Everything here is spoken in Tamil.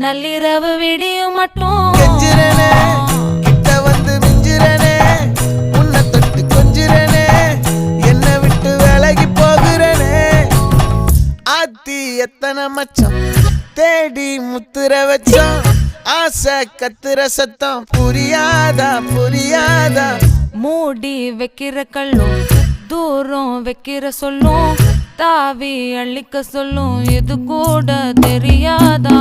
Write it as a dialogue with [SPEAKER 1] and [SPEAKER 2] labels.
[SPEAKER 1] நள்ளிரவு விடியும் மட்டும்
[SPEAKER 2] கெஞ்சிரனே கிட்ட வந்து மிஞ்சிரனே உன்னை தொட்டு கொஞ்சிரனே என்னை விட்டு விலகி போகிறனே ஆத்தி எத்தனை மச்சம் தேடி முத்துற வச்சோம் ஆசை கத்துற சத்தம் புரியாதா புரியாதா
[SPEAKER 1] மூடி வைக்கிற கல்லும் தூரம் வைக்கிற சொல்லும் தாவி அள்ளிக்க சொல்லும் இது கூட தெரியாதா